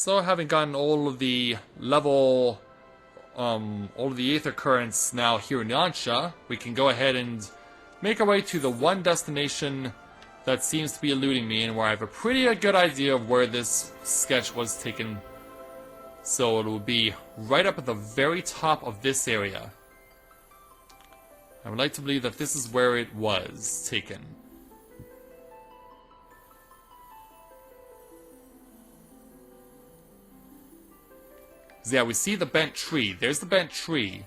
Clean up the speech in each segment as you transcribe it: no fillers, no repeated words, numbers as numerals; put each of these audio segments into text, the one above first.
So having gotten all of the level, all of the Aether Currents now here in Yansha, we can go ahead and make our way to the one destination that seems to be eluding me and where I have a pretty good idea of where this sketch was taken. So it will be right up at the very top of this area. I would like to believe that this is where it was taken. So yeah, we see the bent tree. There's the bent tree.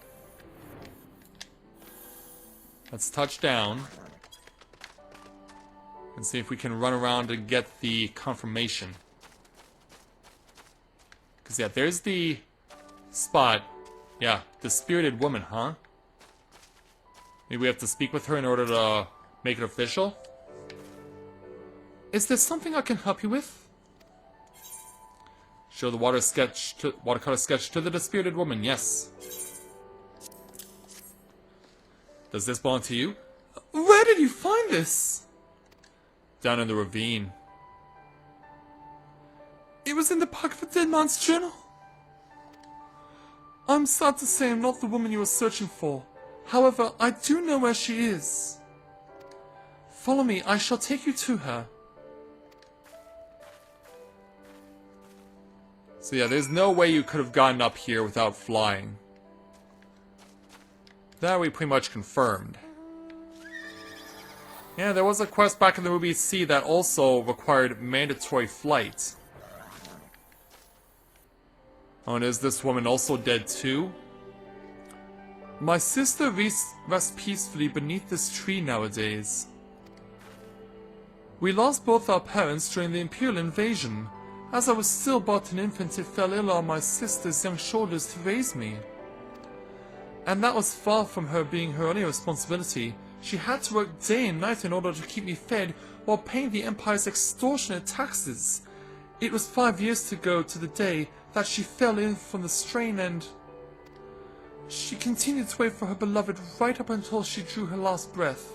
Let's touch down and see if we can run around and get the confirmation. Because yeah, there's the spot. Yeah, the spirited woman, huh? Maybe we have to speak with her in order to make it official? Is there something I can help you with? Show the watercolor sketch to the dispirited woman, yes. Does this belong to you? Where did you find this? Down in the ravine. It was in the pocket of a dead man's journal. I'm sad to say I'm not the woman you were searching for. However, I do know where she is. Follow me, I shall take you to her. So yeah, there's no way you could have gotten up here without flying. That we pretty much confirmed. Yeah, there was a quest back in the movie C that also required mandatory flight. Oh, and is this woman also dead too? My sister rests peacefully beneath this tree nowadays. We lost both our parents during the Imperial invasion. As I was still but an infant, it fell ill on my sister's young shoulders to raise me. And that was far from her being her only responsibility. She had to work day and night in order to keep me fed while paying the Empire's extortionate taxes. It was 5 years ago to the day that she fell ill from the strain, and she continued to wait for her beloved right up until she drew her last breath.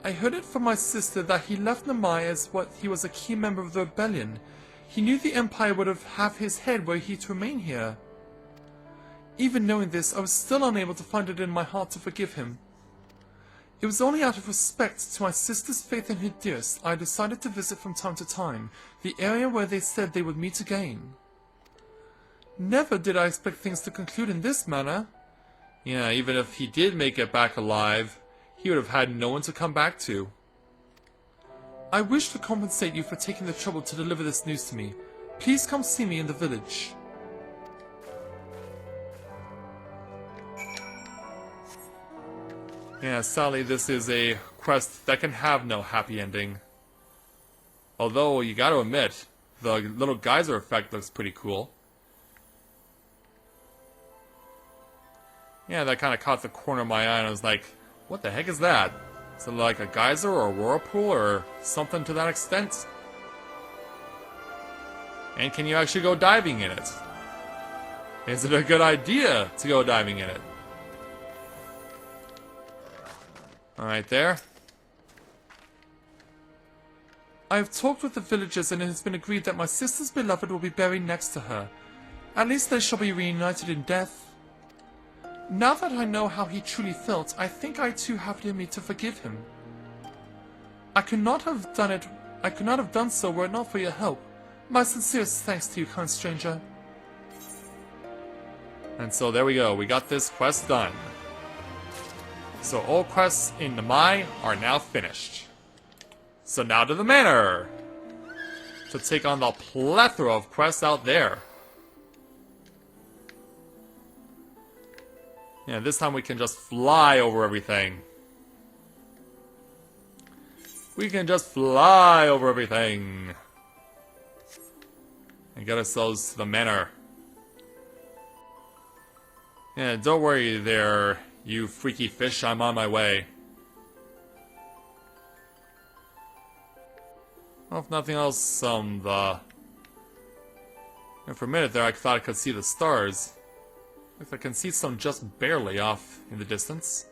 I heard it from my sister that he left Namazu as what he was a key member of the rebellion. He knew the Empire would have his head were he to remain here. Even knowing this, I was still unable to find it in my heart to forgive him. It was only out of respect to my sister's faith in her dearest I decided to visit from time to time the area where they said they would meet again. Never did I expect things to conclude in this manner. Yeah, even if he did make it back alive, he would have had no one to come back to. I wish to compensate you for taking the trouble to deliver this news to me. Please come see me in the village. Yeah, sadly this is a quest that can have no happy ending. Although, you gotta admit, the little geyser effect looks pretty cool. Yeah, that kind of caught the corner of my eye and I was like, what the heck is that? Is it like a geyser or a whirlpool or something to that extent? And can you actually go diving in it? Is it a good idea to go diving in it? Alright there. I have talked with the villagers and it has been agreed that my sister's beloved will be buried next to her. At least they shall be reunited in death. Now that I know how he truly felt, I think I too have it in me to forgive him. I could not have done so were it not for your help. My sincerest thanks to you, kind stranger. And so there we go, we got this quest done. So all quests in Namazu are now finished. So now to the manor! To take on the plethora of quests out there. Yeah, this time we can just fly over everything. We can just fly over everything. And get ourselves to the manor. Yeah, don't worry there, you freaky fish, I'm on my way. Well, if nothing else, and for a minute there I thought I could see the stars. If I can see some just barely off in the distance.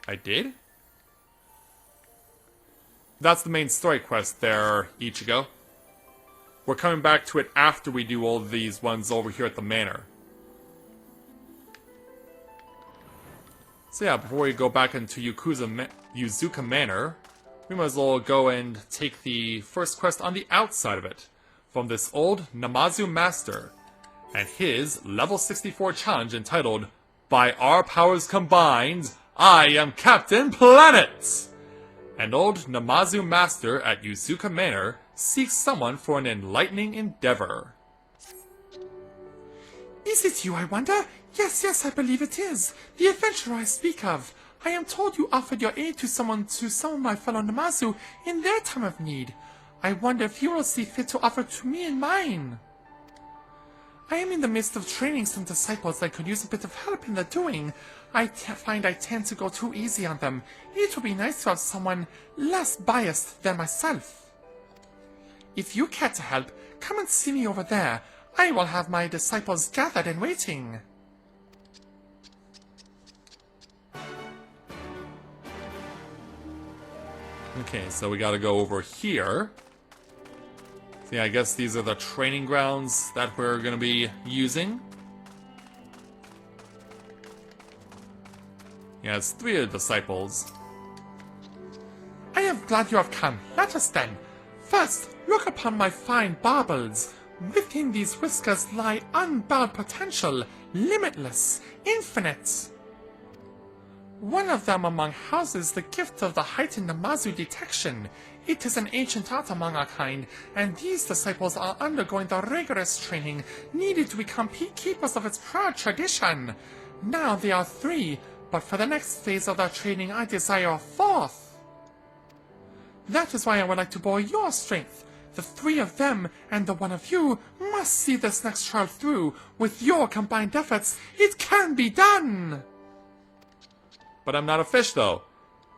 I did? that's the main story quest there, Ichigo. We're coming back to it after we do all of these ones over here at the manor. So yeah, before we go back into Yuzuka Manor, we might as well go and take the first quest on the outside of it, from this old Namazu master, and his level 64 challenge entitled, "By Our Powers Combined, I Am Captain Planet!" An old Namazu master at Yuzuka Manor seeks someone for an enlightening endeavor. Is it you, I wonder? Yes, I believe it is. The adventurer I speak of. I am told you offered your aid to some of my fellow Namazu in their time of need. I wonder if you will see fit to offer to me and mine. I am in the midst of training some disciples that could use a bit of help in the doing. I find I tend to go too easy on them. It would be nice to have someone less biased than myself. If you care to help, come and see me over there. I will have my disciples gathered and waiting. Okay, so we gotta go over here. So yeah, I guess these are the training grounds that we're gonna be using. Yeah, it's 3 of the disciples. I am glad you have come. Let us then. First, look upon my fine baubles. Within these whiskers lie unbound potential, limitless, infinite. One of them among houses the gift of the heightened Namazu detection. It is an ancient art among our kind, and these disciples are undergoing the rigorous training needed to become keepers of its proud tradition. Now they are 3, but for the next phase of their training I desire a 4th. That is why I would like to borrow your strength. The 3 of them and the 1 of you must see this next trial through. With your combined efforts, it can be done! But I'm not a fish, though.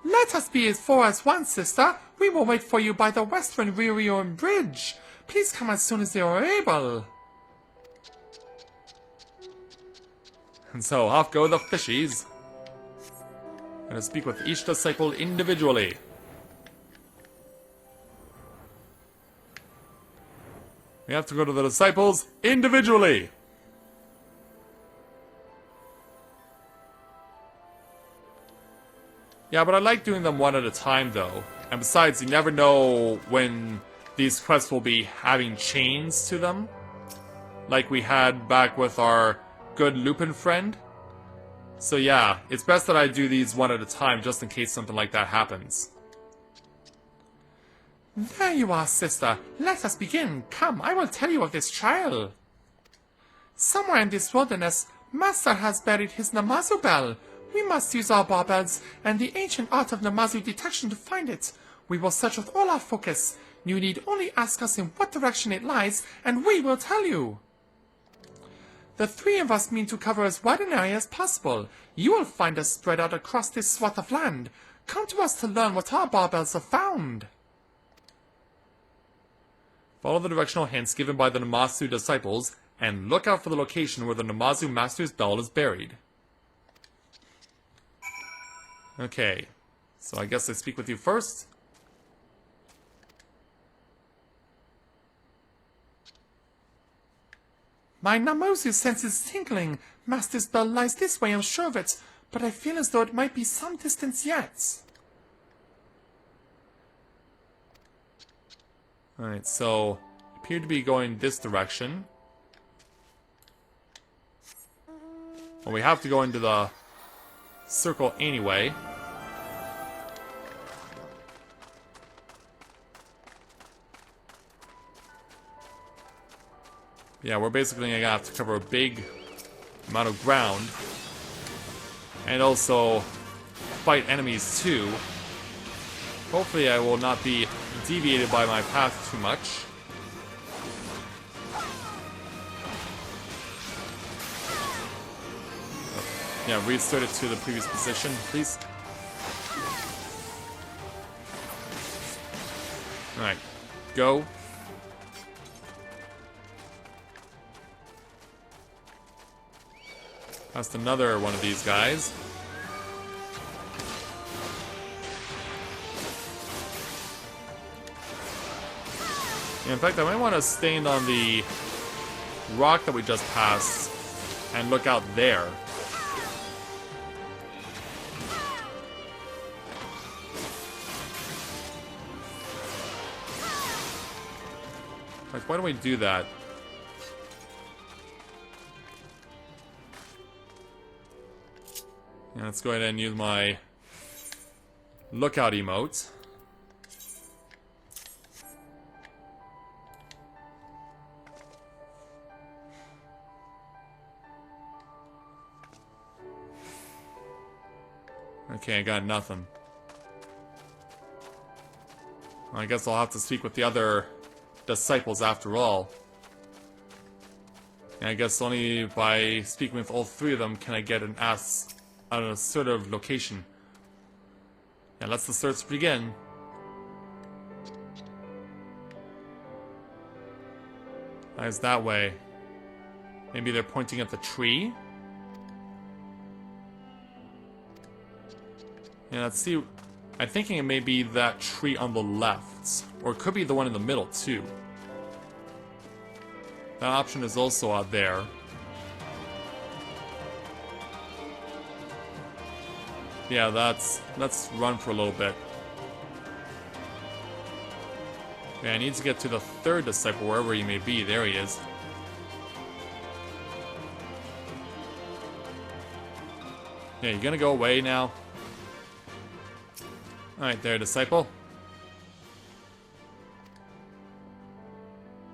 Let us be as 4 as 1, sister. We will wait for you by the Western Ryuryuan Bridge. Please come as soon as you are able. And so, off go the fishies. I'm gonna speak with each disciple individually. We have to go to the disciples individually. Yeah, but I like doing them one at a time, though. And besides, you never know when these quests will be having chains to them. Like we had back with our good Lupin friend. So yeah, it's best that I do these one at a time just in case something like that happens. There you are, sister. Let us begin. Come, I will tell you of this trial. Somewhere in this wilderness, Master has buried his Namazu bell. We must use our barbells and the ancient art of Namazu detection to find it. We will search with all our focus. You need only ask us in what direction it lies, and we will tell you. The 3 of us mean to cover as wide an area as possible. You will find us spread out across this swath of land. Come to us to learn what our barbells have found. Follow the directional hints given by the Namazu disciples, and look out for the location where the Namazu master's bell is buried. Okay, so I guess I speak with you first. My Namazu sense is tingling. Master's bell lies this way, I'm sure of it, but I feel as though it might be some distance yet. Alright, so appear to be going this direction. Well, we have to go into the circle anyway. Yeah, we're basically gonna have to cover a big amount of ground. And also fight enemies too. Hopefully I will not be deviated by my path too much. Yeah, reinsert it to the previous position, please. Alright, go. That's another one of these guys. In fact, I might want to stand on the rock that we just passed and look out there. Like, why don't we do that? Yeah, let's go ahead and use my lookout emote. Okay, I got nothing. I guess I'll have to speak with the other disciples after all. And I guess only by speaking with all three of them can I get an assertive location. And let's the search begin. Eyes that way. Maybe they're pointing at the tree? Yeah, let's see. I'm thinking it may be that tree on the left. Or it could be the one in the middle, too. That option is also out there. Yeah, let's run for a little bit. Yeah, I need to get to the third disciple, wherever he may be. There he is. Yeah, you gonna go away now? Alright there, disciple.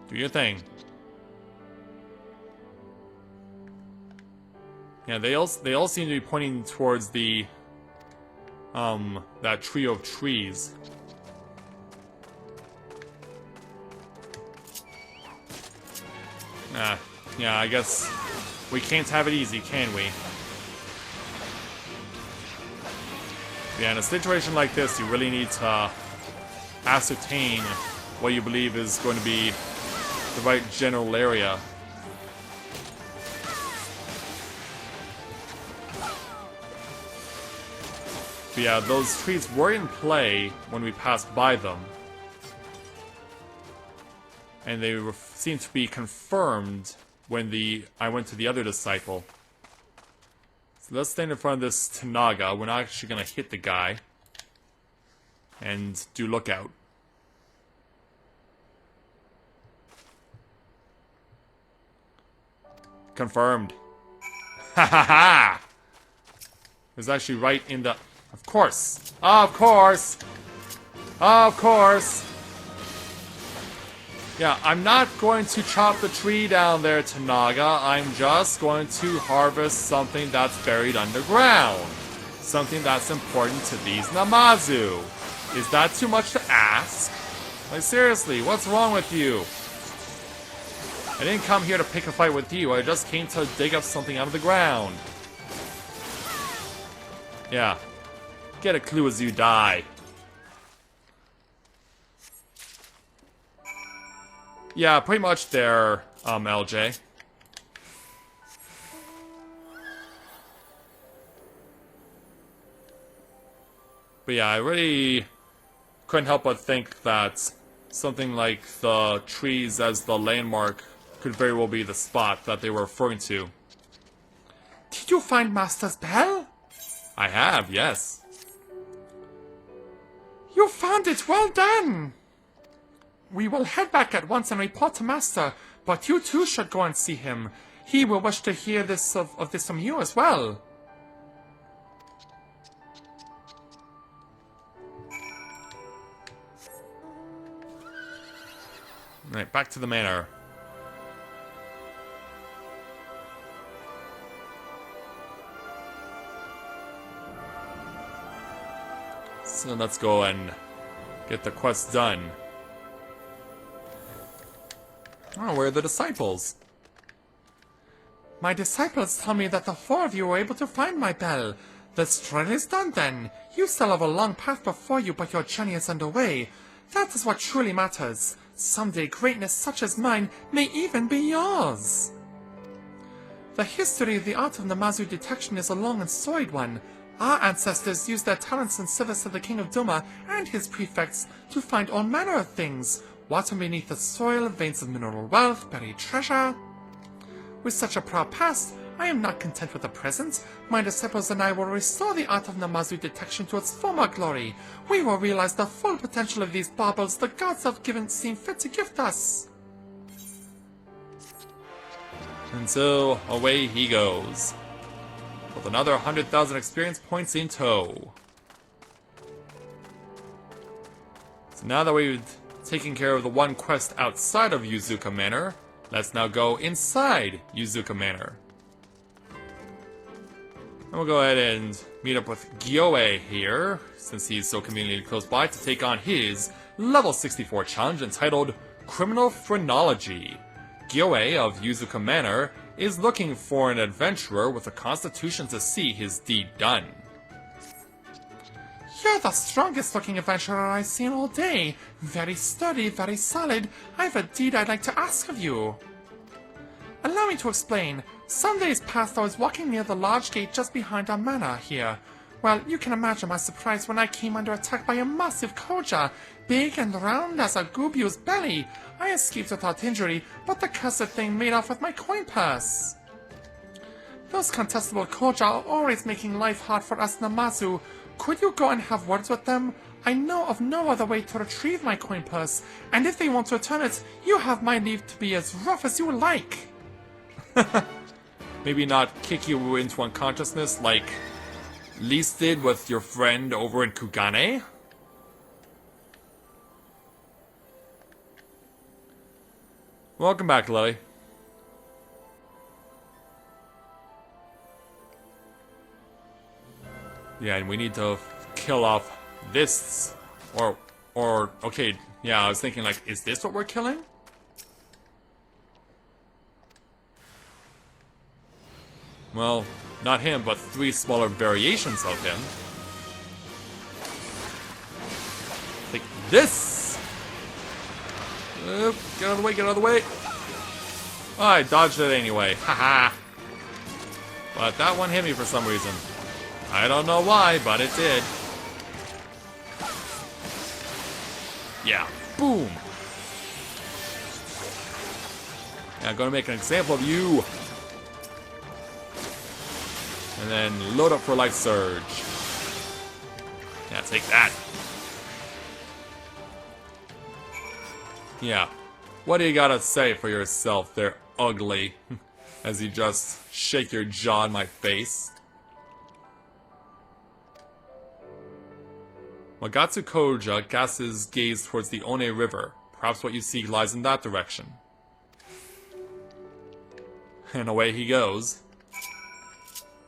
Do your thing. Yeah, they all seem to be pointing towards the that trio of trees. Yeah, I guess we can't have it easy, can we? Yeah, in a situation like this, you really need to ascertain what you believe is going to be the right general area. But yeah, those trees were in play when we passed by them. And they seemed to be confirmed when I went to the other disciple. So let's stand in front of this Tanaga. We're not actually going to hit the guy. And do lookout. Confirmed. Ha ha ha! It was actually right in the... Of course! Of course! Of course! Yeah, I'm not going to chop the tree down there, Tanaga. I'm just going to harvest something that's buried underground. Something that's important to these Namazu. Is that too much to ask? Like, seriously, what's wrong with you? I didn't come here to pick a fight with you. I just came to dig up something out of the ground. Yeah. Get a clue as you die. Yeah, pretty much there, LJ. But yeah, I really couldn't help but think that something like the trees as the landmark could very well be the spot that they were referring to. Did you find Master's bell? I have, yes. You found it, well done! We will head back at once and report to Master, but you too should go and see him. He will wish to hear this of this from you as well. Right, back to the manor. So let's go and get the quest done. Oh, where are the disciples? My disciples tell me that the four of you were able to find my bell. The trail is done then. You still have a long path before you, but your journey is underway. That is what truly matters. Someday greatness such as mine may even be yours. The history of the art of Namazu detection is a long and storied one. Our ancestors used their talents in service of the King of Duma and his prefects to find all manner of things. Water beneath the soil, veins of mineral wealth, buried treasure. With such a proud past, I am not content with the present. My disciples and I will restore the art of Namazu detection to its former glory. We will realize the full potential of these baubles the gods have seen fit to gift us. And so, away he goes. With another 100,000 experience points in tow. So now that we've taken care of the one quest outside of Yuzuka Manor, let's now go inside Yuzuka Manor. And we'll go ahead and meet up with Gyoe here, since he's so conveniently close by, to take on his level 64 challenge entitled Criminal Phrenology. Gyoe of Yuzuka Manor is looking for an adventurer with a constitution to see his deed done. You're the strongest looking adventurer I've seen all day. Very sturdy, very solid. I have a deed I'd like to ask of you. Allow me to explain. Some days past I was walking near the large gate just behind our manor here. Well, you can imagine my surprise when I came under attack by a massive koja, big and round as a gubu's belly. I escaped without injury, but the cursed thing made off with my coin purse. Those contestable koja are always making life hard for us Namazu. Could you go and have words with them? I know of no other way to retrieve my coin purse, and if they want to return it, you have my leave to be as rough as you like. Maybe not kick you into unconsciousness like Lise did with your friend over in Kugane? Welcome back, Lily. Yeah, and we need to kill off this, okay, yeah, I was thinking, like, is this what we're killing? Well, not him, but 3 smaller variations of him. Like this! Get out of the way, get out of the way! Oh, I dodged it anyway, haha! But that one hit me for some reason. I don't know why, but it did. Yeah, boom! Yeah, I'm gonna make an example of you! And then load up for Life Surge. Yeah, take that. Yeah. What do you gotta say for yourself there, ugly? As you just shake your jaw in my face. Magatsu Koja casts his gaze towards the One River. Perhaps what you seek lies in that direction. And away he goes.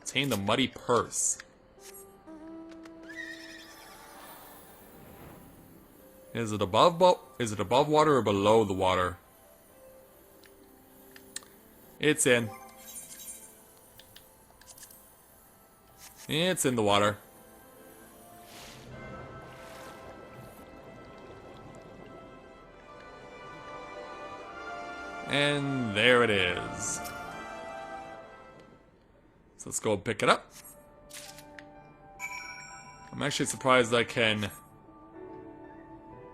Obtain the muddy purse. Is it above water or below the water? It's in. It's in the water. And there it is. So let's go pick it up. I'm actually surprised I can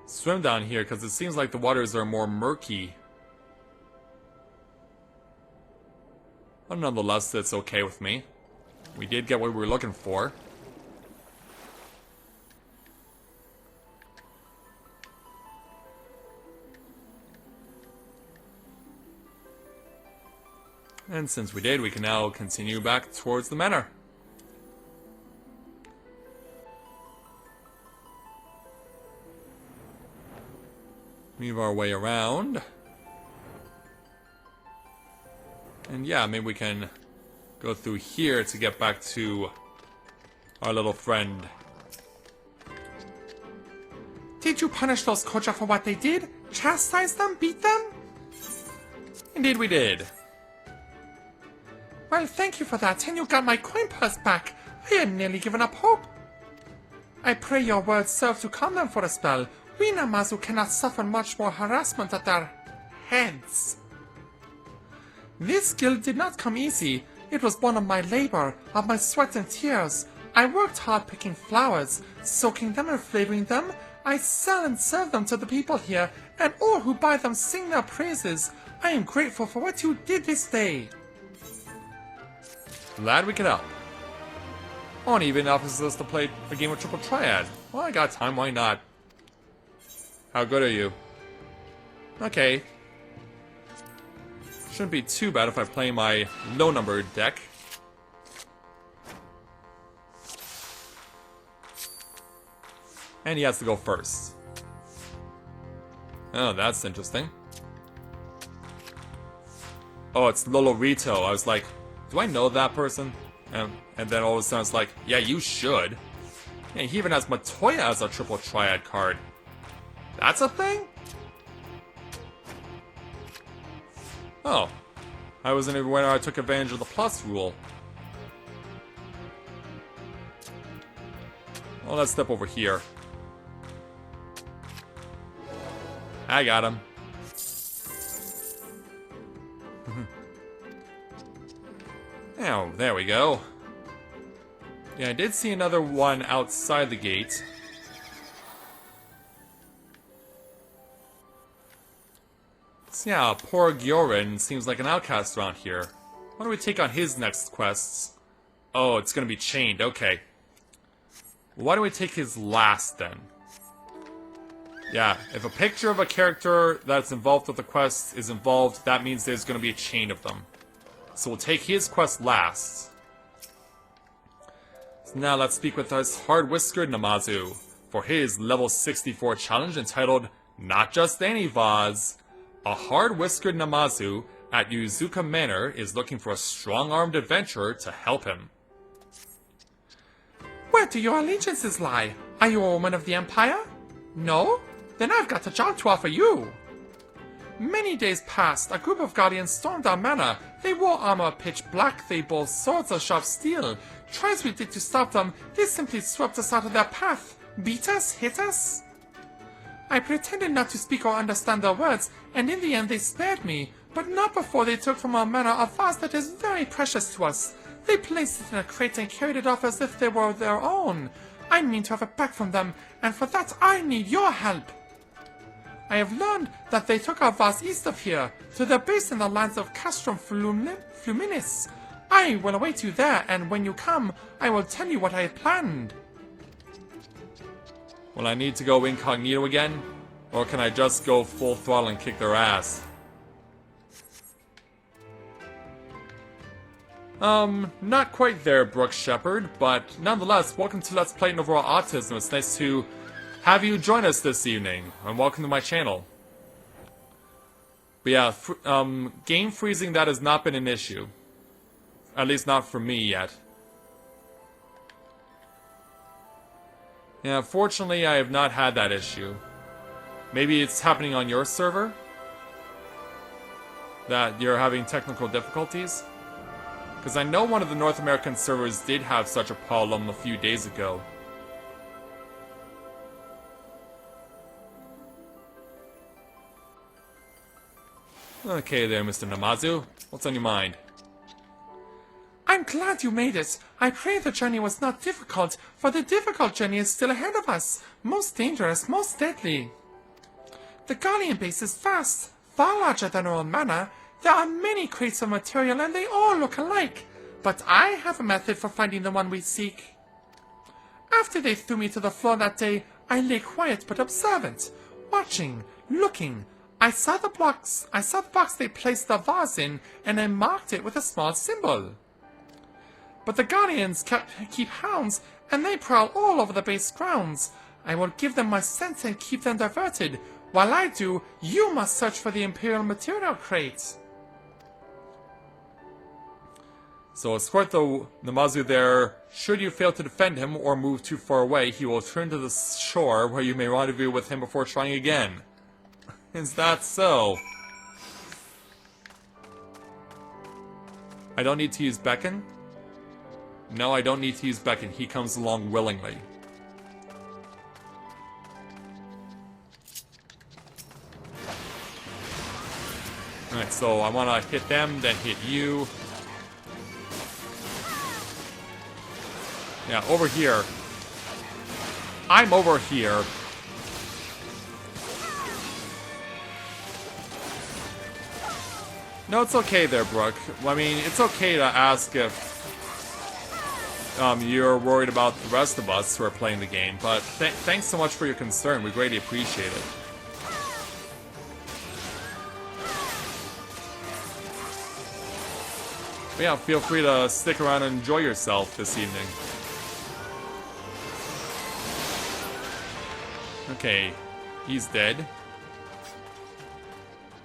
swim down here because it seems like the waters are more murky. But nonetheless, it's okay with me. We did get what we were looking for. And since we did, we can now continue back towards the manor. Move our way around. And yeah, maybe we can go through here to get back to our little friend. Did you punish those koja for what they did? Chastise them? Beat them? Indeed we did. Well, thank you for that, and you got my coin purse back. I had nearly given up hope. I pray your words serve to calm them for a spell. We Namazu cannot suffer much more harassment at our heads. This guild did not come easy. It was born of my labor, of my sweat and tears. I worked hard picking flowers, soaking them and flavoring them, I sell and serve them to the people here, and all who buy them sing their praises. I am grateful for what you did this day. Glad we could help. Oh, and even offers us to play a game of Triple Triad. Well, I got time, why not? How good are you? Okay. Shouldn't be too bad if I play my low-numbered deck. And he has to go first. Oh, that's interesting. Oh, it's Lolorito. I was like, do I know that person? And then all of a sudden it's like, yeah, you should. And he even has Matoya as a Triple Triad card. That's a thing? Oh. I wasn't even aware I took advantage of the plus rule. Well, let's step over here. I got him. Oh, there we go. Yeah, I did see another one outside the gate. So yeah, poor Gyorin seems like an outcast around here. Why don't we take on his next quests? Oh, it's gonna be chained, okay. Why don't we take his last then? Yeah, if a picture of a character that's involved with the quest is involved, that means there's gonna be a chain of them. So we'll take his quest last. So now let's speak with us hard-whiskered Namazu for his level 64 challenge entitled Not Just Any Vase. A hard-whiskered Namazu at Yuzuka Manor is looking for a strong-armed adventurer to help him. Where do your allegiances lie? Are you a woman of the Empire? No? Then I've got a job to offer you. Many days passed, a group of guardians stormed our manor. They wore armor pitch black, they bore swords of sharp steel. Try as we did to stop them, they simply swept us out of their path. Beat us? Hit us? I pretended not to speak or understand their words, and in the end they spared me, but not before they took from our manor a vase that is very precious to us. They placed it in a crate and carried it off as if they were their own. I mean to have it back from them, and for that I need your help. I have learned that they took our vase east of here, to their base in the lands of Castrum Fluminis. I will await you there, and when you come, I will tell you what I have planned. Will I need to go incognito again? Or can I just go full throttle and kick their ass? Not quite there, Brooke Shepherd, but nonetheless, welcome to Let's Play Overall Autism. It's nice to have you join us this evening, and welcome to my channel. But yeah, game freezing, that has not been an issue. At least not for me yet. Yeah, fortunately, I have not had that issue. Maybe it's happening on your server? That you're having technical difficulties? Because I know one of the North American servers did have such a problem a few days ago. Okay there, Mr. Namazu. What's on your mind? I'm glad you made it. I pray the journey was not difficult, for the difficult journey is still ahead of us. Most dangerous, most deadly. The Guardian base is vast, far larger than our own manor. There are many crates of material and they all look alike. But I have a method for finding the one we seek. After they threw me to the floor that day, I lay quiet but observant, watching, looking. I saw the box they placed the vase in, and I marked it with a small symbol. But the Guardians keep hounds, and they prowl all over the base grounds. I will give them my scent and keep them diverted. While I do, you must search for the Imperial Material Crate. So escort the Namazu there. Should you fail to defend him or move too far away, he will turn to the shore where you may rendezvous with him before trying again. Is that so? I don't need to use Beckon? No, I don't need to use Beckon. He comes along willingly. Alright, so I want to hit them, then hit you. Yeah, over here. I'm over here. No, it's okay there, Brooke. I mean, it's okay to ask if you're worried about the rest of us who are playing the game, but thanks so much for your concern. We greatly appreciate it. But yeah, feel free to stick around and enjoy yourself this evening. Okay, he's dead.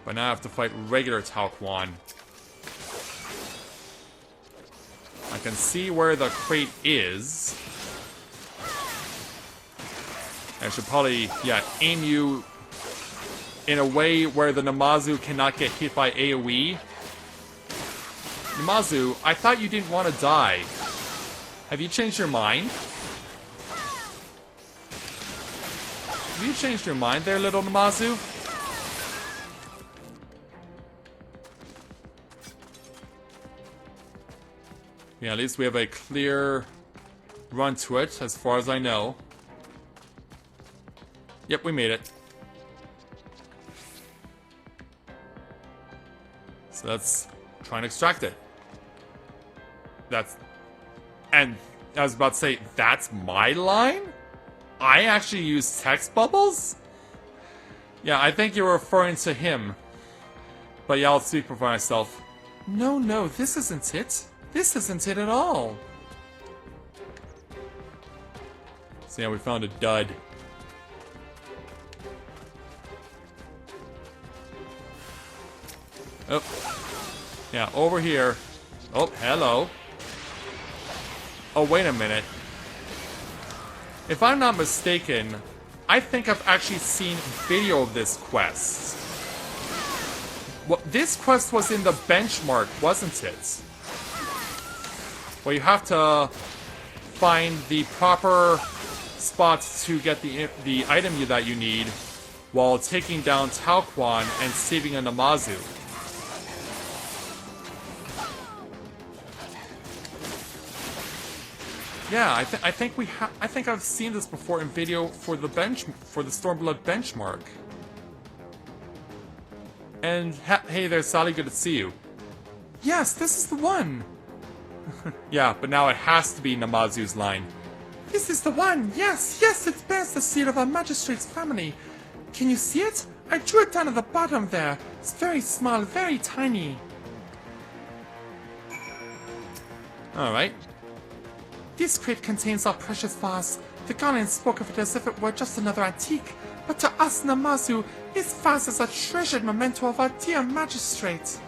But now I have to fight regular Tao Quan. I can see where the crate is. I should probably, yeah, aim you in a way where the Namazu cannot get hit by AoE. Namazu, I thought you didn't want to die. Have you changed your mind? Have you changed your mind there, little Namazu? Yeah, at least we have a clear run to it, as far as I know. Yep, we made it. So let's try and extract it. And I was about to say, that's my line? I actually use text bubbles? Yeah, I think you're referring to him. But yeah, I'll speak for myself. No, this isn't it. This isn't it at all. So yeah, we found a dud. Oh. Yeah, over here. Oh, hello. Oh, wait a minute. If I'm not mistaken, I think I've actually seen video of this quest. Well, this quest was in the benchmark, wasn't it? Where you have to find the proper spots to get the item that you need while taking down Tao Quan and saving a Namazu. Yeah, I think I've seen this before in video for the Stormblood benchmark. And hey there, Sally, good to see you. Yes, this is the one. Yeah, but now it has to be Namazu's line. This is the one. Yes, it bears the seal of our magistrate's family. Can you see it? I drew it down at the bottom there. It's very small, very tiny. All right. This crate contains our precious vase. The Guardian spoke of it as if it were just another antique, but to us, Namazu, this vase is a treasured memento of our dear magistrate.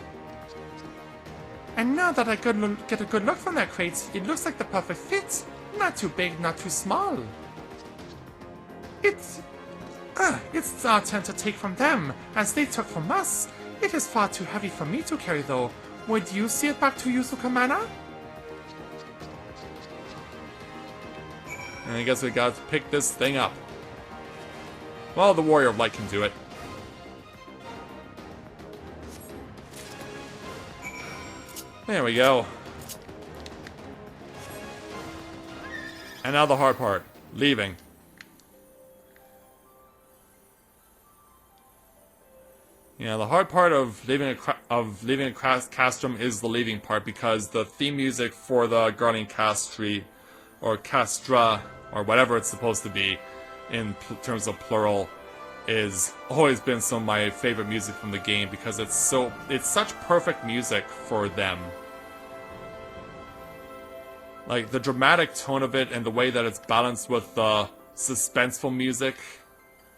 And now that I get a good look from that crate, it looks like the perfect fit. Not too big, not too small. It's our turn to take from them, as they took from us. It is far too heavy for me to carry, though. Would you see it back to Yuzuka Manor? And I guess we got to pick this thing up. Well, the Warrior of Light can do it. There we go. And now the hard part. Leaving. Yeah, the hard part of leaving a castrum is the leaving part, because the theme music for the Guardian Castry, or Castra, or whatever it's supposed to be in terms of plural, is always been some of my favorite music from the game, because it's such perfect music for them. Like, the dramatic tone of it and the way that it's balanced with the suspenseful music,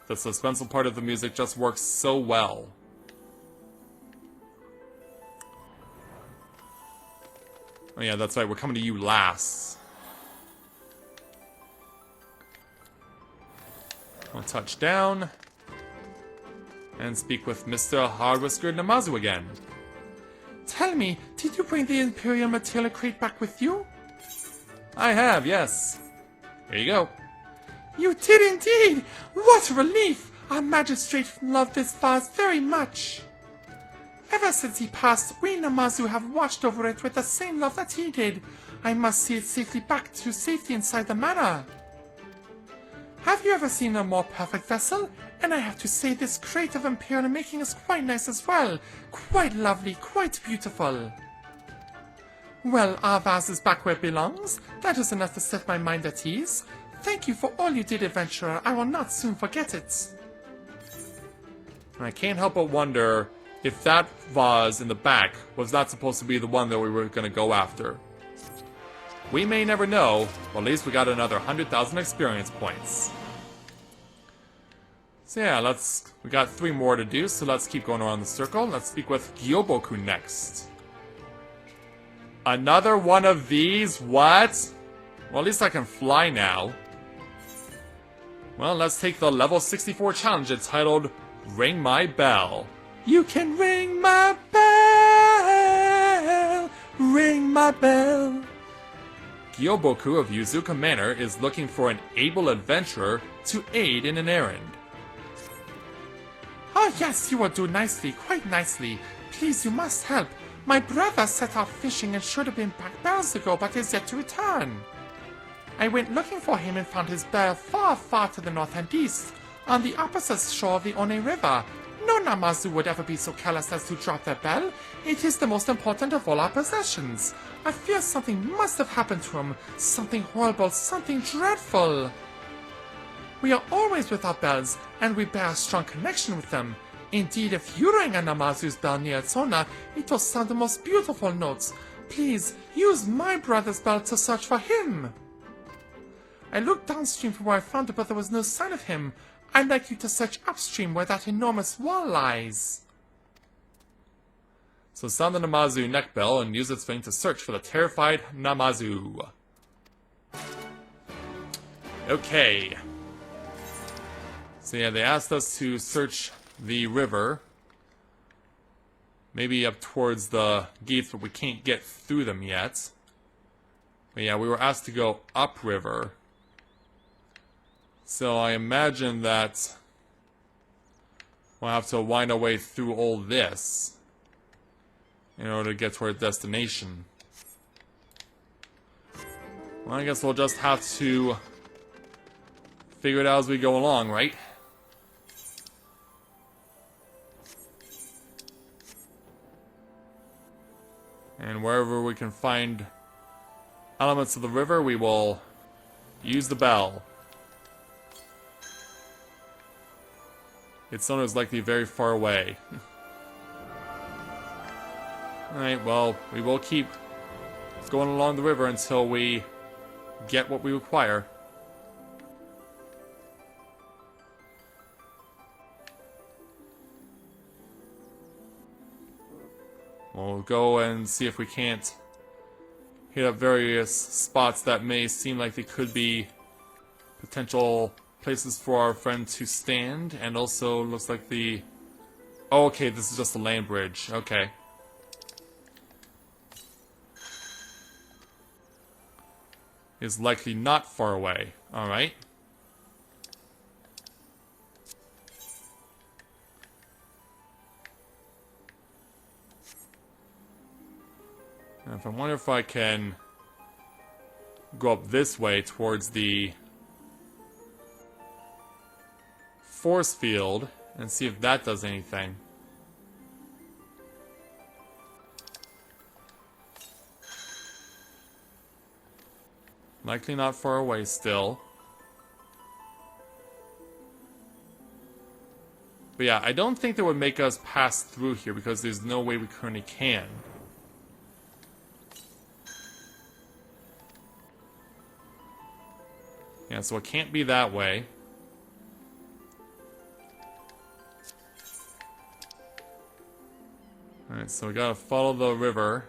the suspenseful part of the music just works so well. Oh yeah, that's right, we're coming to you last. I'll touch down and speak with Mr. Hard-Whiskered Namazu again. Tell me, did you bring the Imperial Material crate back with you? I have, yes. Here you go. You did indeed! What a relief! Our magistrate loved this vase very much. Ever since he passed, we Namazu have watched over it with the same love that he did. I must see it safely back to safety inside the manor. Have you ever seen a more perfect vessel? And I have to say this crate of Imperial making is quite nice as well. Quite lovely, quite beautiful. Well, our vase is back where it belongs. That is enough to set my mind at ease. Thank you for all you did, adventurer. I will not soon forget it. And I can't help but wonder if that vase in the back was not supposed to be the one that we were going to go after. We may never know, but at least we got another 100,000 experience points. So yeah, we got 3 more to do, so let's keep going around the circle. Let's speak with Gyoboku next. Another one of these? What? Well, at least I can fly now. Well, let's take the level 64 challenge entitled Ring My Bell. You can ring my bell, ring my bell. Gyoboku of Yuzuka Manor is looking for an able adventurer to aid in an errand. Oh yes, you will do nicely, quite nicely. Please, you must help. My brother set off fishing and should have been back bells ago, but is yet to return. I went looking for him and found his bell far, far to the north and east, on the opposite shore of the One River. No Namazu would ever be so careless as to drop their bell. It is the most important of all our possessions. I fear something must have happened to him. Something horrible, something dreadful. We are always with our bells, and we bear a strong connection with them. Indeed, if you rang a Namazu's bell near its owner, it will sound the most beautiful notes. Please, use my brother's bell to search for him. I looked downstream from where I found it, but there was no sign of him. I'd like you to search upstream where that enormous wall lies. So sound the Namazu neck bell and use its ring to search for the terrified Namazu. Okay. So yeah, they asked us to search the river. Maybe up towards the gates, but we can't get through them yet. But yeah, we were asked to go upriver. So I imagine that we'll have to wind our way through all this in order to get to our destination. Well, I guess we'll just have to figure it out as we go along, right? And wherever we can find elements of the river, we will use the bell. Its owner is likely very far away. Alright, well, we will keep going along the river until we get what we require. We'll go and see if we can't hit up various spots that may seem like they could be potential places for our friend to stand, and also looks like the... Oh, okay, this is just a land bridge. Okay. Is likely not far away. Alright. And if I wonder if I can go up this way towards the force field and see if that does anything. Likely not far away still. But yeah, I don't think that would make us pass through here because there's no way we currently can. Yeah, so it can't be that way. Alright, so we gotta follow the river.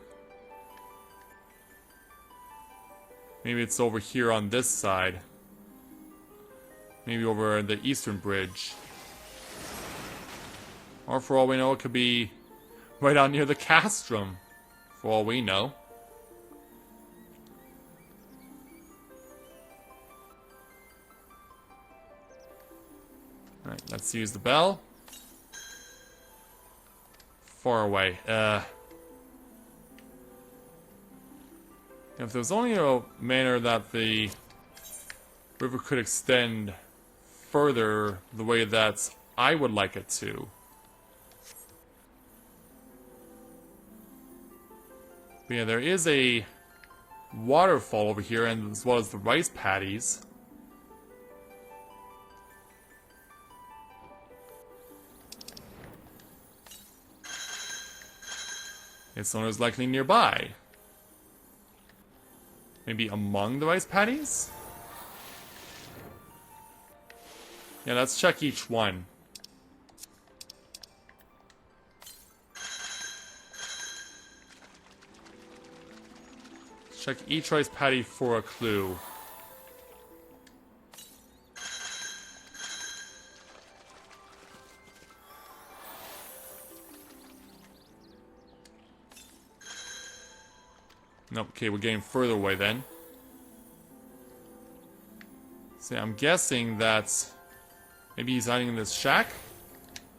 Maybe it's over here on this side. Maybe over the eastern bridge. Or for all we know, it could be right out near the castrum. For all we know. Alright, let's use the bell. Far away. If there was only a manner that the river could extend further the way that I would like it to. But yeah, there is a waterfall over here, and as well as the rice paddies. If someone is likely nearby. Maybe among the rice paddies? Yeah, let's check each one. Check each rice paddy for a clue. Nope, okay, we're getting further away then. See, I'm guessing that maybe he's hiding in this shack?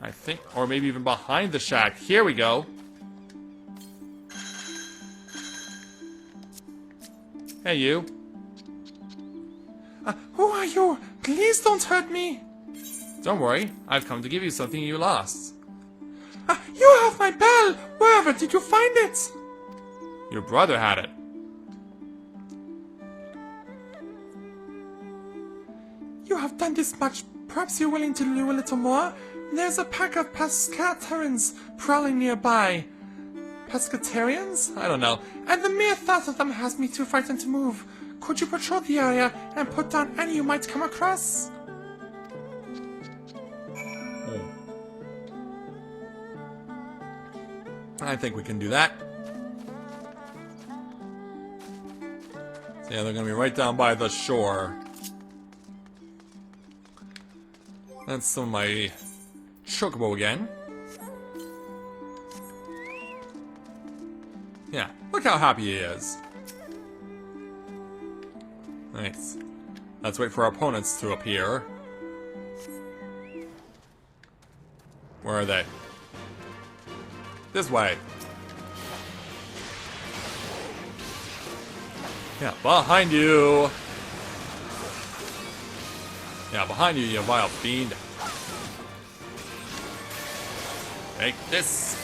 I think, or maybe even behind the shack. Here we go. Hey, you. Who are you? Please don't hurt me. Don't worry, I've come to give you something you lost. You have my bell. Wherever did you find it? Your brother had it. You have done this much. Perhaps you're willing to do a little more? There's a pack of pescatarians prowling nearby. Pescatarians? I don't know. And the mere thought of them has me too frightened to move. Could you patrol the area and put down any you might come across? I think we can do that. So yeah, they're gonna be right down by the shore. That's some of my chocobo again. Yeah, look how happy he is. Nice. Let's wait for our opponents to appear. Where are they? This way. Yeah, behind you. Yeah, behind you, you vile fiend. Take this.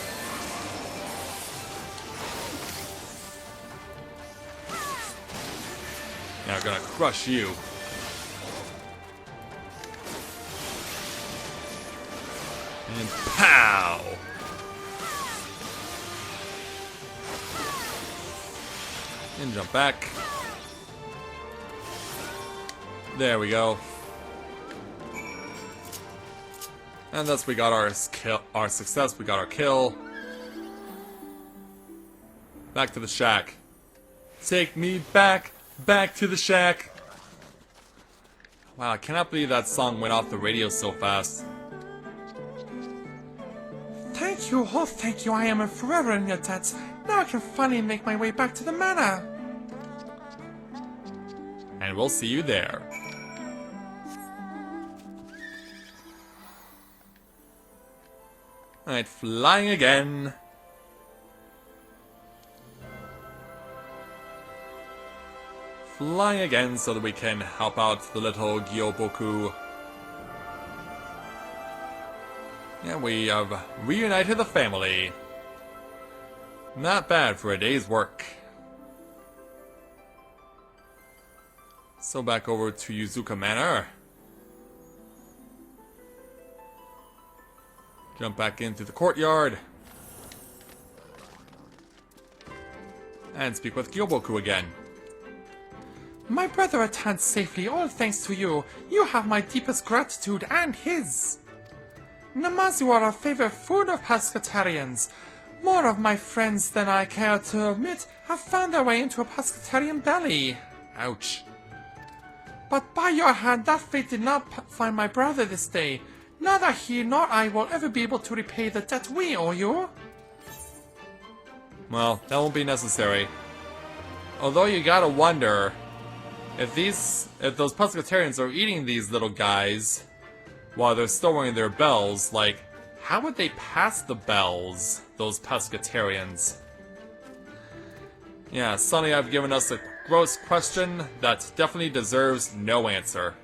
Yeah, I'm gonna crush you. And pow! And jump back. There we go. And thus we got our success, we got our kill. Back to the shack. Take me back to the shack. Wow, I cannot believe that song went off the radio so fast. Thank you, oh thank you, I am forever in your debt. Now I can finally make my way back to the manor. And we'll see you there. Alright, flying again. Flying again so that we can help out the little Gyoboku. Yeah, we have reunited the family. Not bad for a day's work. So back over to Yuzuka Manor. Jump back into the courtyard. And speak with Gyoboku again. My brother returned safely, all thanks to you. You have my deepest gratitude and his. Namazu are our favorite food of pescatarians. More of my friends than I care to admit have found their way into a pescatarian belly. Ouch. But by your hand, that fate did not find my brother this day. Neither he nor I will ever be able to repay the debt we owe you. Well, that won't be necessary. Although you gotta wonder if those pescatarians are eating these little guys while they're still wearing their bells, like, how would they pass the bells, those pescatarians? Yeah, Sonny, I've given us a gross question that definitely deserves no answer.